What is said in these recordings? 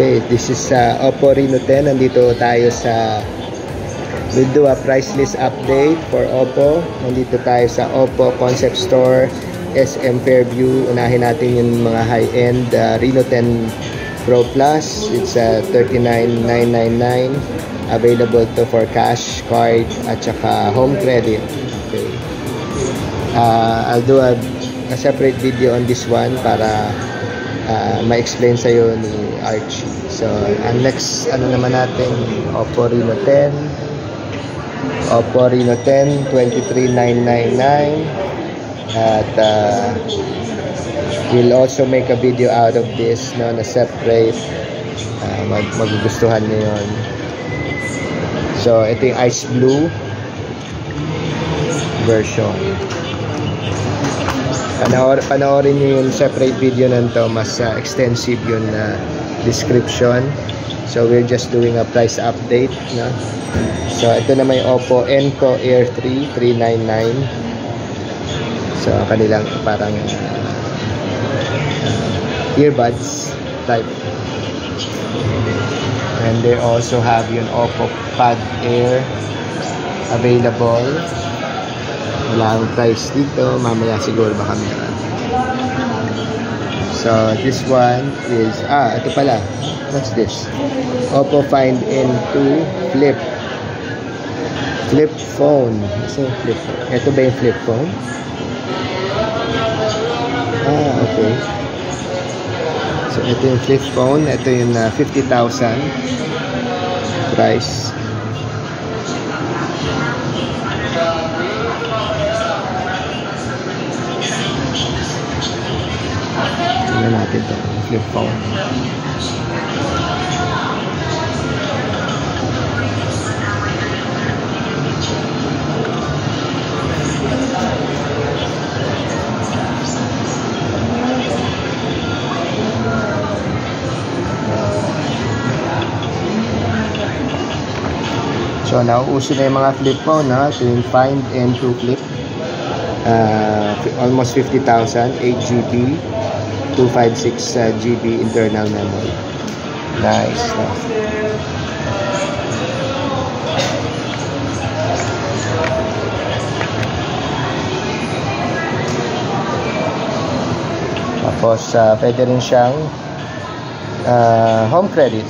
Okay, this is Oppo Reno 10. Nandito tayo sa we'll do a price list update for Oppo. Nandito tayo sa Oppo Concept Store, SM Fairview. Unahin natin yung mga high-end Reno 10 Pro Plus. It's 39,999. Available to for cash, card, at saka home credit. Okay. I'll do a separate video on this one para ma-explain sa'yo ni Archie. So, ang next, naman natin, Oppo Reno 10. Oppo Reno 10, 23,999. At we'll also make a video out of this, no, na separate. Magugustuhan nyo yun. So, ito yung ice blue version. Panoorin nyo yung separate video nito. Mas extensive yung description. So we're just doing a price update, no? So ito na may Oppo Enco Air 3 399. So kanilang parang earbuds type. And they also have yung Oppo Pad Air available. Wala ang price dito. Mamaya siguro baka meron. So, this one is... ito pala. What's this? Oppo Find N2 Flip. Flip phone. Kasi yung flip phone. Ito ba yung flip phone? Okay. So, ito yung flip phone. Ito yung 50,000 price. Natin ito, flip phone. So, nauuso na yung mga flip phone, ha? So, yung Find N2 Flip. Almost 50,000, 8GB. 256 GB internal memory. Nice. Tapos pwede rin siyang home credit.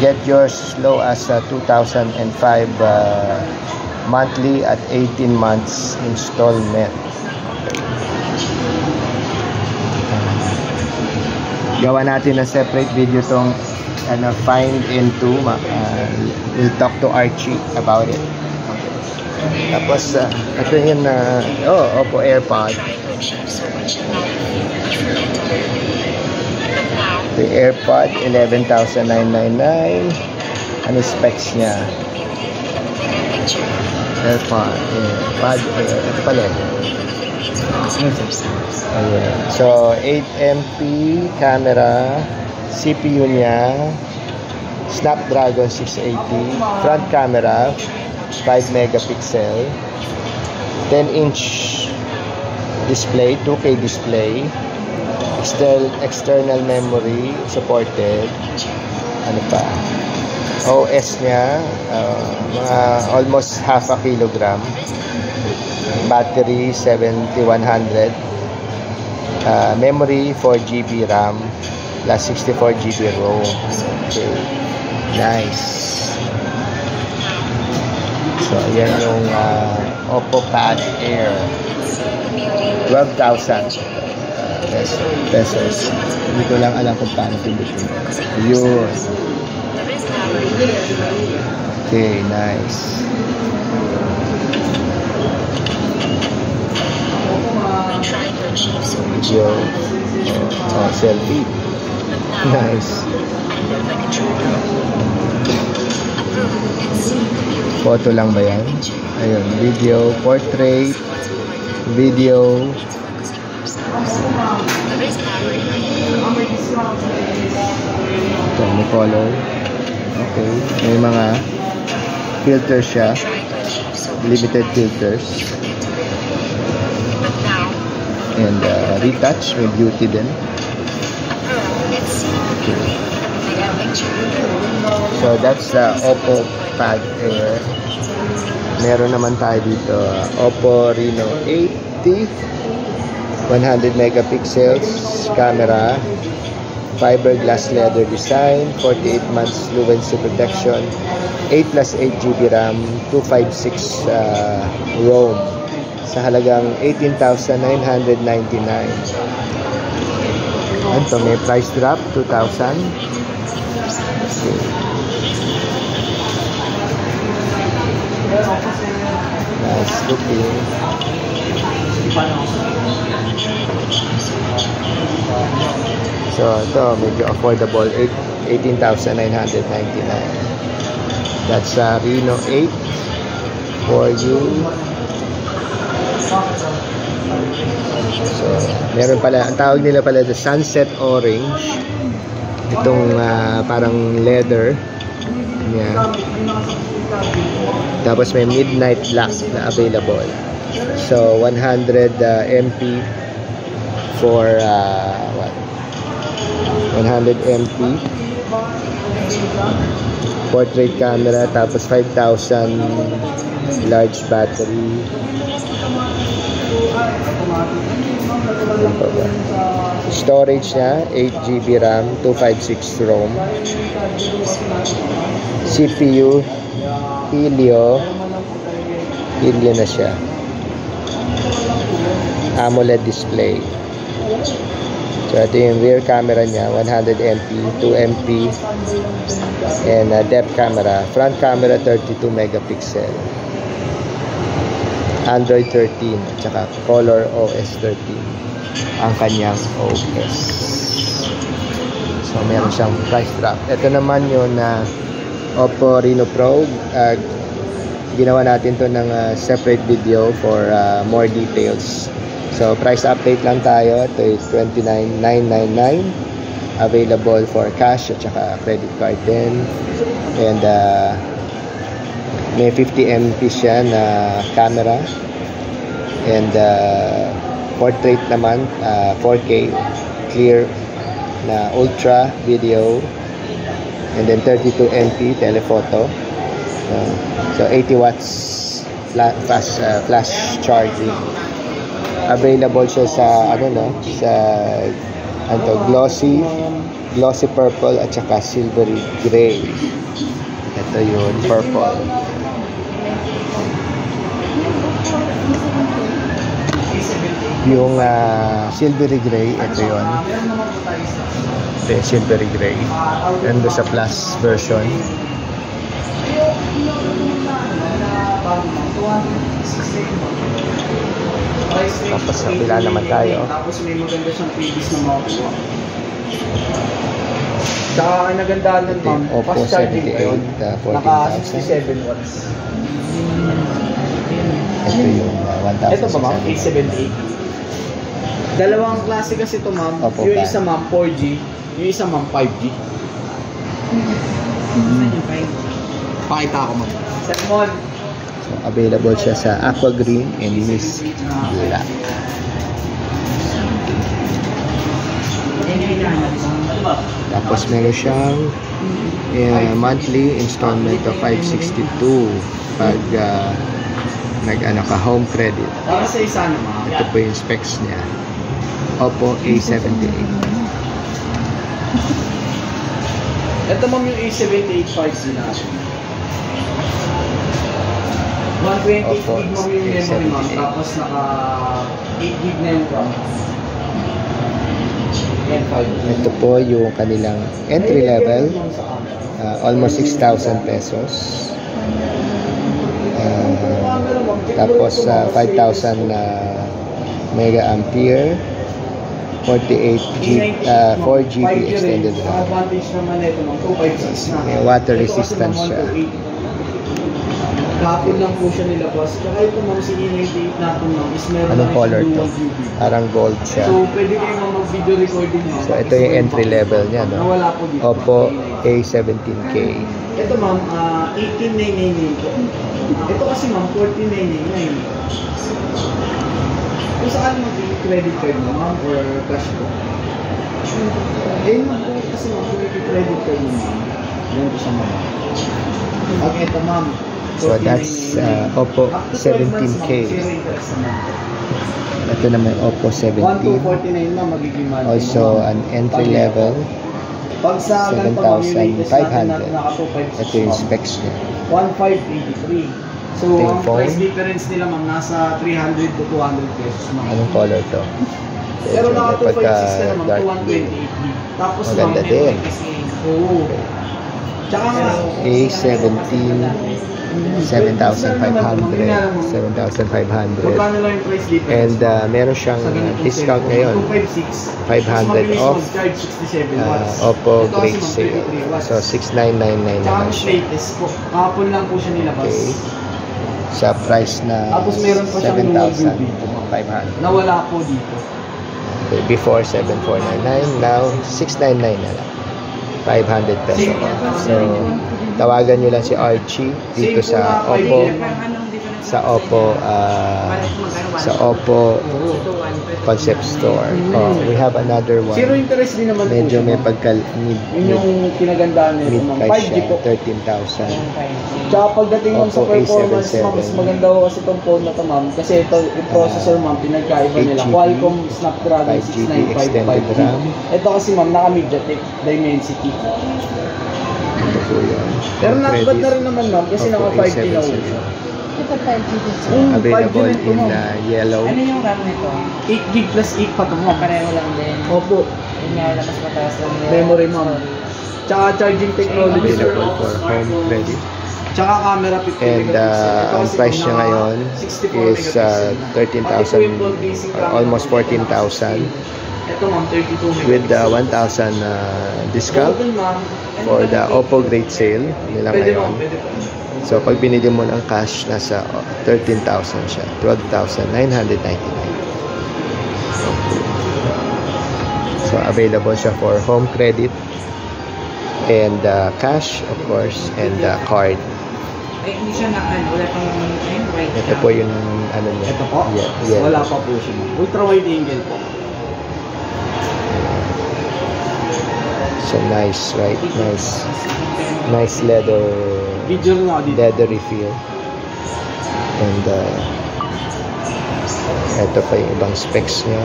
Get yours low as 2005 monthly at 18 months installment. Gawa natin na separate video tong Find N2. We'll talk to Archie about it. Okay. Tapos ito yun Oppo AirPod. The AirPod 11,999. Ano specs niya? AirPod ito pala. Ayan. So 8MP camera, CPU niya Snapdragon 680, front camera 5 megapixel, 10-inch display, 2K display, external memory supported. Ano pa? OS niya mga almost half a kilogram. Battery 7100. Memory 4GB RAM plus 64GB ROM. Okay. Nice. So ayan yung Oppo Pad Air, 12,000 pesos. Hindi ko lang alam kung paano pindutin. Yun. Okay, nice. Video. Selfie. Nice. Photo lang ba yan? Ayun, video, portrait, video. Ito, may color. Okay. May mga filter siya. Limited filters. And retouch, may beauty din. Okay. So that's the Oppo Pad Air. Meron naman tayo dito Oppo Reno 80, 100 megapixels camera, fiberglass leather design, 48 months fluency protection, 8 plus 8 GB RAM, 256 ROM sa halagang 18,999. Ito may price drop 2,000. Okay. Nice looking. So ito medyo affordable, 18,999. That's Reno 8 for you. So meron pala, ang tawag nila pala the Sunset Orange. Itong parang leather. Yan. Tapos may Midnight Black na available. So 100 MP for 100 MP portrait camera, tapos 5,000 large battery. Storage niya 8 GB RAM, 256 ROM. CPU Helio na siya. AMOLED display. So ito yung rear camera niya, 100 MP, 2 MP, and depth camera. Front camera 32 megapixel. Android 13 at saka Color OS 13 ang kanyang OS. So meron siyang price drop. Ito naman yung Oppo Reno Pro. Ginawa natin to ng separate video for more details. So price update lang tayo. Ito is 29,999. Available for cash at saka credit card din. And may 50 MP siya na camera. And portrait naman 4K clear na ultra video. And then 32 MP telephoto. So 80 watts fast flash charging. Available siya sa glossy purple at saka silvery gray. Ito yun, purple. Yung silvery gray, ito yun. Ito yung silvery gray. Nando sa plus version. Tapos napila naman tayo. Tapos may maganda siyang previous na makukuha. Tsaka ang nagandahan nun, ma'am, fast charging ngayon. Naka 67 watts. Ito yung 1,000. Ito ba, ma'am? 878. Dalawang klase kasi ito, ma'am. Yung isa, ma'am, 4G. Yung isa, ma'am, 5G. Pakita ako, ma'am. Sermon. So, available siya sa aqua green and mist black. Tapos meron siyang monthly installment of 562 pag home credit. Ito po yung specs niya. Oppo A78. Ito, ma'am, yung A78 5G na. 128 gig mo yung memory, ma'am, tapos naka 8 gig na yung RAM. Ito po yung kanilang entry level, almost 6,000 pesos. Tapos 5,000 mega ampere, 4 GB extended RAM. May water resistance siya. Kahapon lang po siya nilabas. Kaya ito, ma'am, si E98 natin, ma'am, is meron anong color to? Parang gold siya. So, pwede kayo, ma'am, mag-video recording, ma'am. So, ito yung entry level niya, no? Nawala po dito. Oppo A17K. Ito, ma'am, 18,999 po. Ito kasi, ma'am, 14,999. Kung saan mag-credit card mo, ma'am, or cash po? Eh, ma'am, kasi, ma'am, kung credit card mo, ma'am, Ganito siya ma'am. Okay, ito ma'am. So that's Oppo 17K. Ito naman Oppo 17. 1249 ma'am, magiging monthly. Also an entry level. Pag sa 7,500. Ito yung specs niya. 1,583. So, ang price difference nila ma'am, nasa 300 to 200 pesos ma'am. Anong color to? Pero naka 256 na naman, 128GB. Tapos maganda din. Oo. Tsaka nga, A17, 7,500. 7,500. Magkano lang yung price difference? And meron siyang discount ngayon. 500 off. Oppo Great Sale. So 6,999 naman siya. Latest po. Kahapon lang po siya nilabas. Okay. Sa price na tapos meron pa siyang 7,500. nawala po dito. Okay, before 7,499, now 699 na lang. 500 peso. So, tawagan nyo lang si Archie dito sa Oppo Concept Store. We have another one. Zero interest din naman medyo po. May pagkal yun yung kinagandaan nito. Mid-price 5G po. 13,000. Tsaka pagdating ma'am sa Oppo performance, A77. ma'am, mas maganda ko kasi itong phone na to ma'am. Kasi ito, yung processor ma'am, pinagkaiba nila. 8GB, Qualcomm Snapdragon 5GB extended 6955. RAM. Ito kasi ma'am, naka MediaTek Dimensity. Ito po yun. Pero not bad na rin naman ma'am, kasi naka 5G na ulit. Ito 5G dito. Available in yellow. Ano yung RAM nito? 8GB plus 8 pa ito ma'am. Pareho lang din. Opo. Yun nga, mas mataas lang yung Memory ma'am. Tsaka charging technology. Available for home credit. Tsaka camera 50 And ang price niya ngayon is 13,000 or almost 14,000 ito ma'am, 32 with 1,000 discount for the Oppo Great Sale nila ngayon. So pag binili mo ng cash, nasa 13,000 siya, 12,999. So available siya for home credit and cash of course and card. Ay, hindi siya wala pang right. Ito po yung ano niya. Ito po? Yeah. Wala pa po siya. Ultra wide angle po. So nice, right? Nice leathery feel. And ito pa yung ibang specs niya.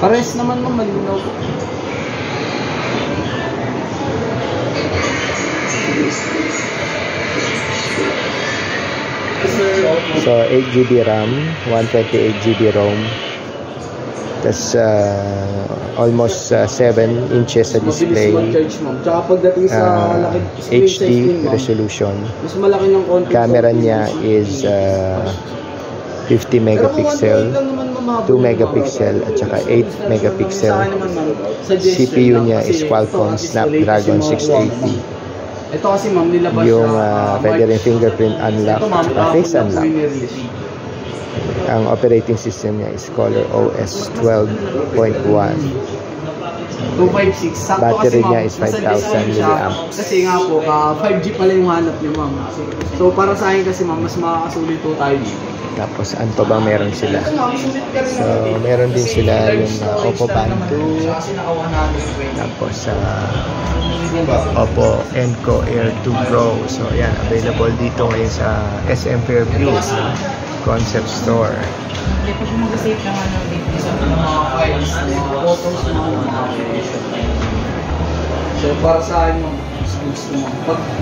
Pares naman ma'am, malinaw po. So 8GB RAM, 128GB ROM. That's almost 7 inches sa display. Tsaka pagdating sa HD resolution. Mas malaki ng konti. Camera niya is 50 megapixel, 2 megapixel at saka 8 megapixel. CPU niya is Qualcomm Snapdragon 680. Ito kasi ma'am, nilabas yung pwede rin fingerprint unlock at face unlock. Ang operating system niya is Color OS 12.1. 256. Sakto Battery kasi, niya is 5,000 mAh. Kasi nga po, 5G pala yung hanap niyo ma'am. So para sa akin kasi ma'am, mas makakasulit po tayo dito. Tapos ano pa bang meron sila? So meron din sila yung Oppo Band 2. Tapos Oppo Enco Air 2 Pro. So yan, available dito ngayon sa SM Fairview Concept Store. Hindi pa siya mag-save ng ano dito. Mga files, mga photos, mga so para sa akin ma'am, gusto mo.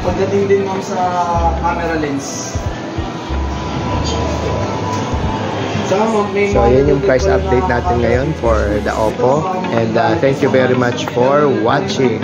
Pagdating din ma'am sa camera lens. So yun yung price update natin ngayon for the Oppo. And thank you very much for watching.